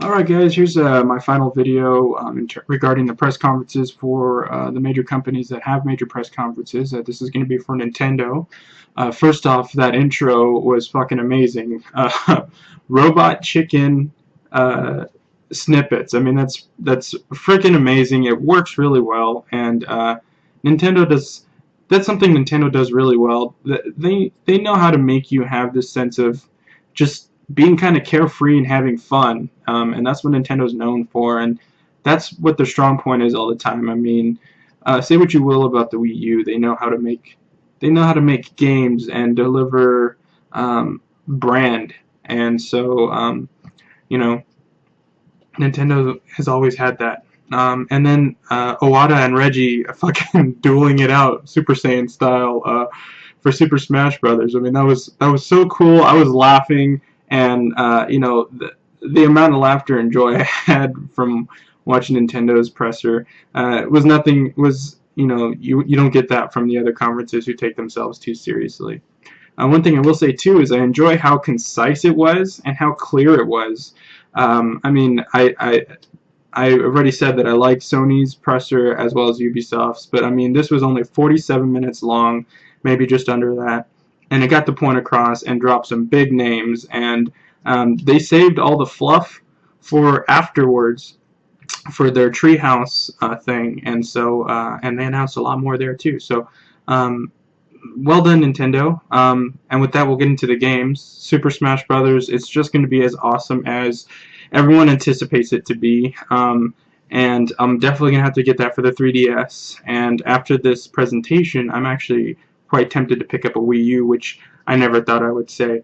Alright guys, here's my final video regarding the press conferences for the major companies that have major press conferences. This is going to be for Nintendo. First off, that intro was fucking amazing. Robot chicken snippets. I mean, that's freaking amazing. It works really well, and Nintendo does. That's something Nintendo does really well. They know how to make you have this sense of just being kind of carefree and having fun, and that's what Nintendo's known for, and that's what their strong point is all the time. I mean, say what you will about the Wii U, they know how to make games and deliver brand, and so you know, Nintendo has always had that. And then Owada and Reggie fucking dueling it out, Super Saiyan style, for Super Smash Brothers. I mean, that was so cool. I was laughing, and the amount of laughter and joy I had from watching Nintendo's presser was nothing. You don't get that from the other conferences who take themselves too seriously. One thing I will say too is I enjoy how concise it was and how clear it was. I mean, I already said that I like Sony's presser as well as Ubisoft's, but I mean, this was only 47 minutes long, maybe just under that, and it got the point across and dropped some big names, and they saved all the fluff for afterwards for their treehouse thing, and so and they announced a lot more there too. So well done, Nintendo. And with that, we'll get into the games. Super Smash Brothers, it's just going to be as awesome as everyone anticipates it to be. And I'm definitely going to have to get that for the 3DS. And after this presentation, I'm actually quite tempted to pick up a Wii U, which I never thought I would say.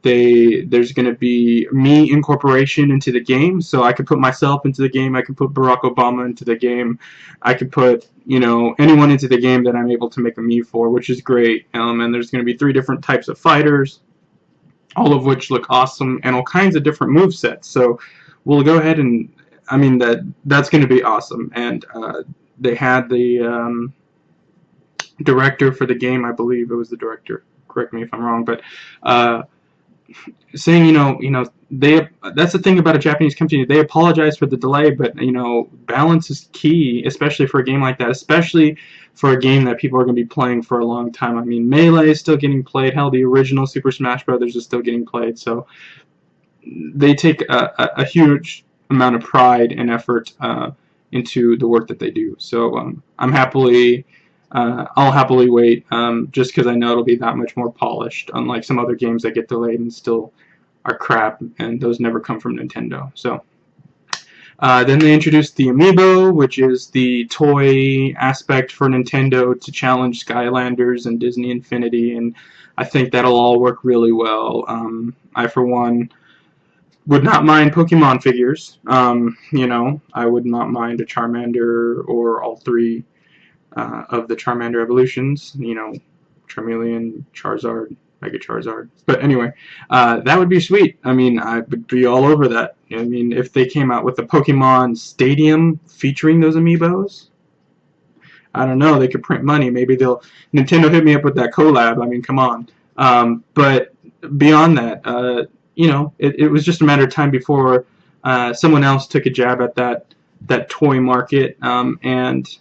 There's going to be me incorporation into the game, so I could put myself into the game, I could put Barack Obama into the game, I could put, anyone into the game that I'm able to make a me for, which is great. And there's going to be 3 different types of fighters, all of which look awesome, and all kinds of different movesets. So we'll go ahead and, I mean, that's going to be awesome. And they had the director for the game, I believe it was the director, correct me if I'm wrong, but saying, that's the thing about a Japanese company. They apologize for the delay, but balance is key, especially for a game like that, especially for a game that people are going to be playing for a long time. I mean, Melee is still getting played. Hell, the original Super Smash Brothers is still getting played. So they take a huge amount of pride and effort into the work that they do. So I'll happily wait, just because I know it'll be that much more polished, unlike some other games that get delayed and still are crap, and those never come from Nintendo. So then they introduced the Amiibo, which is the toy aspect for Nintendo to challenge Skylanders and Disney Infinity, and I think that'll all work really well. I, for one, would not mind Pokemon figures. I would not mind a Charmander or all 3 of the Charmander evolutions, Charmeleon, Charizard, Mega Charizard. But anyway, that would be sweet. I mean, I would be all over that. I mean, if they came out with a Pokemon Stadium featuring those amiibos, I don't know, they could print money. Maybe Nintendo hit me up with that collab. I mean, come on. But beyond that, it was just a matter of time before someone else took a jab at that toy market, and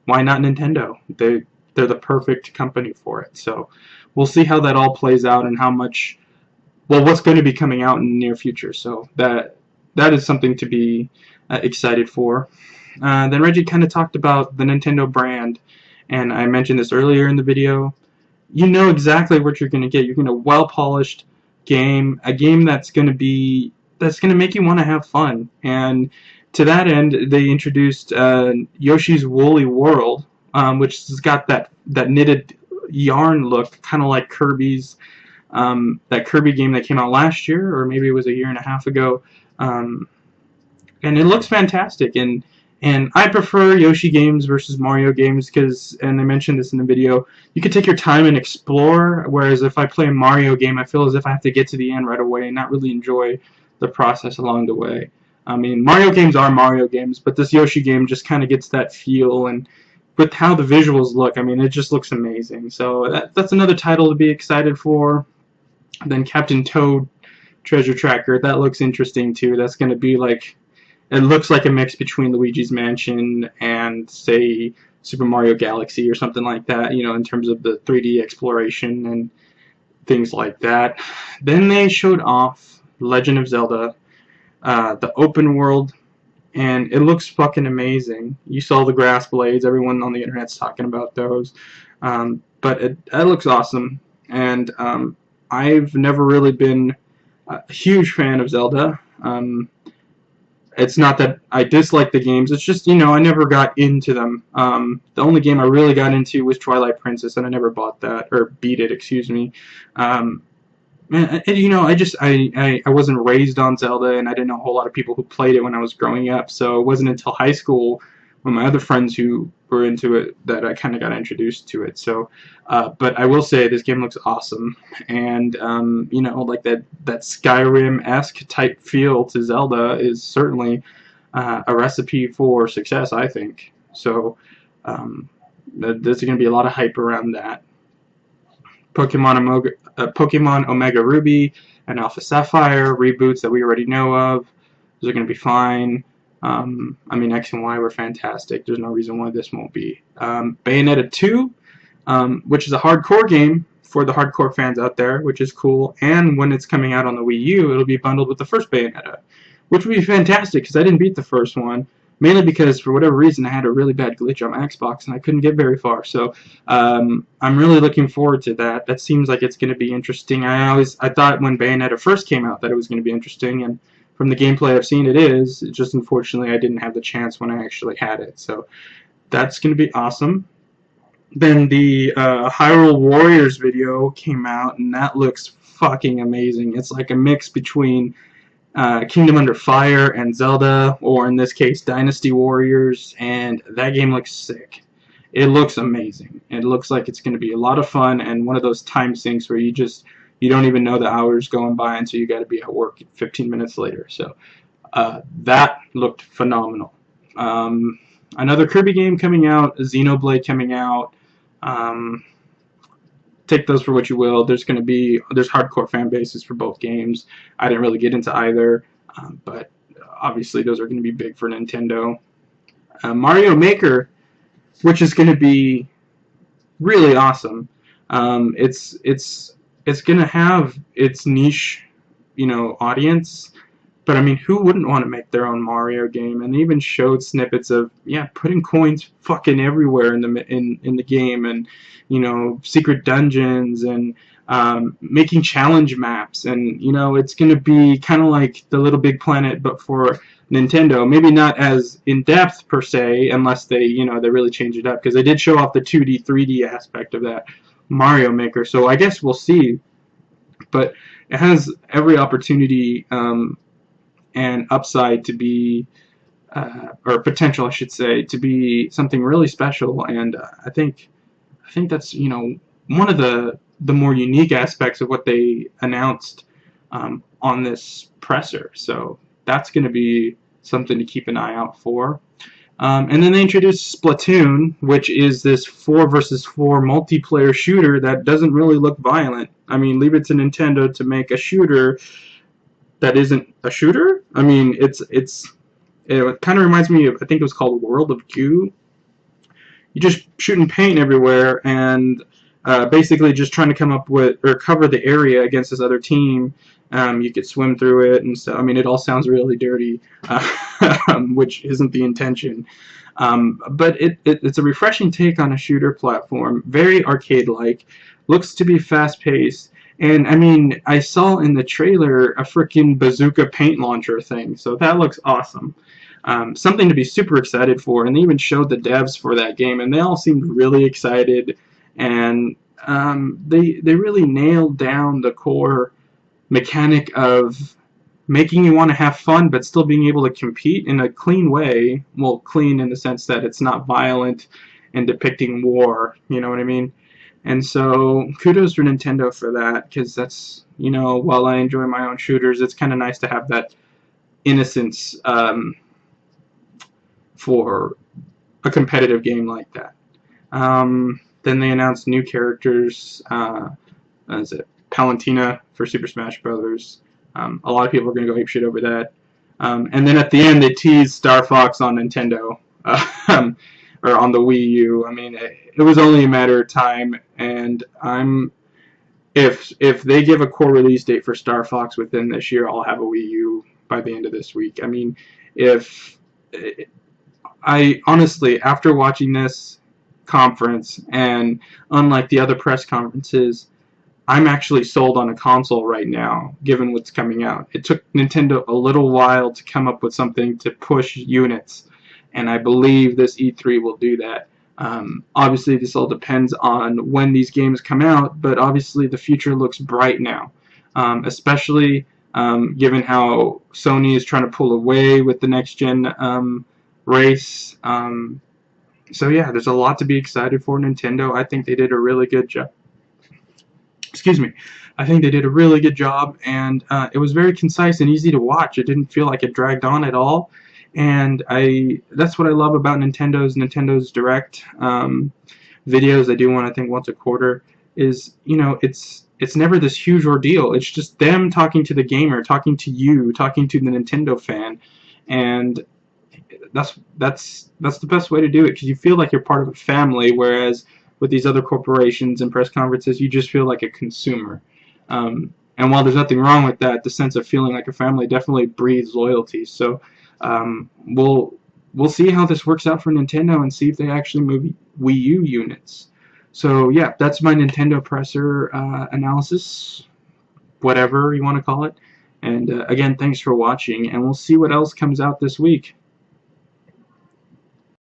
why not Nintendo? They're the perfect company for it. So we'll see how that all plays out and how much, what's going to be coming out in the near future. So that is something to be excited for. Then Reggie kind of talked about the Nintendo brand, and I mentioned this earlier in the video. You know exactly what you're going to get. You're going to well-polished game, a game that's going to make you want to have fun. And to that end, they introduced Yoshi's Woolly World, which has got that knitted yarn look, kind of like Kirby's, that Kirby game that came out last year, or maybe it was a year and a half ago. And it looks fantastic. And I prefer Yoshi games versus Mario games because, and I mentioned this in the video, you can take your time and explore, whereas if I play a Mario game, I feel as if I have to get to the end right away and not really enjoy the process along the way. I mean, Mario games are Mario games, but this Yoshi game just kind of gets that feel, and with how the visuals look, I mean, it just looks amazing. So that's another title to be excited for. Then Captain Toad treasure tracker. That looks interesting too. That's going to be like, it looks like a mix between Luigi's Mansion and, say, Super Mario Galaxy or something like that, you know, in terms of the 3D exploration and things like that. Then they showed off Legend of Zelda, the open world, and it looks fucking amazing. You saw the grass blades. Everyone on the internet's talking about those. But it looks awesome. And I've never really been a huge fan of Zelda. It's not that I dislike the games. It's just, you know, I never got into them. The only game I really got into was Twilight Princess, and I never bought that, or beat it, excuse me. And, you know, I wasn't raised on Zelda, and I didn't know a whole lot of people who played it when I was growing up. So it wasn't until high school, when my other friends who were into it, that I kind of got introduced to it. So, but I will say this game looks awesome, and you know, like that Skyrim-esque type feel to Zelda is certainly a recipe for success, I think. So there's going to be a lot of hype around that. Pokemon Omega Ruby and Alpha Sapphire reboots that we already know of. Those are going to be fine. I mean, X and Y were fantastic. There's no reason why this won't be. Bayonetta 2, which is a hardcore game for the hardcore fans out there, which is cool. And when it's coming out on the Wii U, it'll be bundled with the first Bayonetta, which would be fantastic because I didn't beat the first one. Mainly because, for whatever reason, I had a really bad glitch on my Xbox and I couldn't get very far. So I'm really looking forward to that. That seems like it's going to be interesting. I thought when Bayonetta first came out that it was going to be interesting, and from the gameplay I've seen, it is. It's just unfortunately I didn't have the chance when I actually had it. So that's going to be awesome. Then the Hyrule Warriors video came out, and that looks fucking amazing. It's like a mix between Kingdom Under Fire and Zelda, or in this case Dynasty Warriors, and that game looks sick. It looks amazing. It looks like it's going to be a lot of fun, and one of those time sinks where you don't even know the hours going by until you got to be at work 15 minutes later. So that looked phenomenal. Another Kirby game coming out, Xenoblade coming out. Take those for what you will. There's hardcore fan bases for both games. I didn't really get into either, but obviously those are going to be big for Nintendo. Mario Maker, which is going to be really awesome. It's going to have its niche, you know, audience. But I mean, who wouldn't want to make their own Mario game? And they even showed snippets of, yeah, putting coins fucking everywhere in the game, and, you know, secret dungeons, and making challenge maps. And, you know, it's going to be kind of like the Little Big Planet, but for Nintendo. Maybe not as in depth per se, unless they, you know, they really change it up, because they did show off the 2D, 3D aspect of that Mario Maker. So I guess we'll see. But it has every opportunity and upside to be, or potential, I should say, to be something really special. And I think that's, you know, one of the more unique aspects of what they announced on this presser. So that's going to be something to keep an eye out for. And then they introduced Splatoon, which is this 4 versus 4 multiplayer shooter that doesn't really look violent. I mean, leave it to Nintendo to make a shooter that isn't a shooter. I mean, it kind of reminds me of, I think it was called World of Goo. You just shooting paint everywhere, and basically just trying to come up with, or cover the area against this other team. You could swim through it, and so, I mean, it all sounds really dirty, which isn't the intention. But it's a refreshing take on a shooter platform, very arcade-like, looks to be fast-paced. And, I mean, I saw in the trailer a freaking bazooka paint launcher thing, so that looks awesome. Something to be super excited for, and they even showed the devs for that game, and they all seemed really excited, and they really nailed down the core mechanic of making you want to have fun, but still being able to compete in a clean way. Well, clean in the sense that it's not violent and depicting war, you know what I mean? And so, kudos for Nintendo for that, because that's, you know, while I enjoy my own shooters, it's kind of nice to have that innocence for a competitive game like that. Then they announced new characters. Is it Palutena for Super Smash Brothers? A lot of people are going to go apeshit over that. And then at the end, they teased Star Fox on Nintendo, or on the Wii U. I mean, it was only a matter of time, and if they give a core release date for Star Fox within this year, I'll have a Wii U by the end of this week. I mean, if I honestly, after watching this conference, and unlike the other press conferences, I'm actually sold on a console right now, given what's coming out. It took Nintendo a little while to come up with something to push units, and I believe this E3 will do that. Obviously, this all depends on when these games come out, but obviously the future looks bright now, especially given how Sony is trying to pull away with the next-gen race. So yeah, there's a lot to be excited for Nintendo. I think they did a really good job. Excuse me. I think they did a really good job, and it was very concise and easy to watch. It didn't feel like it dragged on at all, and that's what I love about Nintendo's Direct videos. They do one, I think, once a quarter. Is, you know, it's never this huge ordeal. It's just them talking to the gamer, talking to you, talking to the Nintendo fan, and that's the best way to do it, because you feel like you're part of a family, whereas with these other corporations and press conferences, you just feel like a consumer. And while there's nothing wrong with that, the sense of feeling like a family definitely breeds loyalty. So we'll see how this works out for Nintendo, and see if they actually move Wii U units. So yeah, that's my Nintendo presser analysis, whatever you want to call it. And again, thanks for watching, and we'll see what else comes out this week.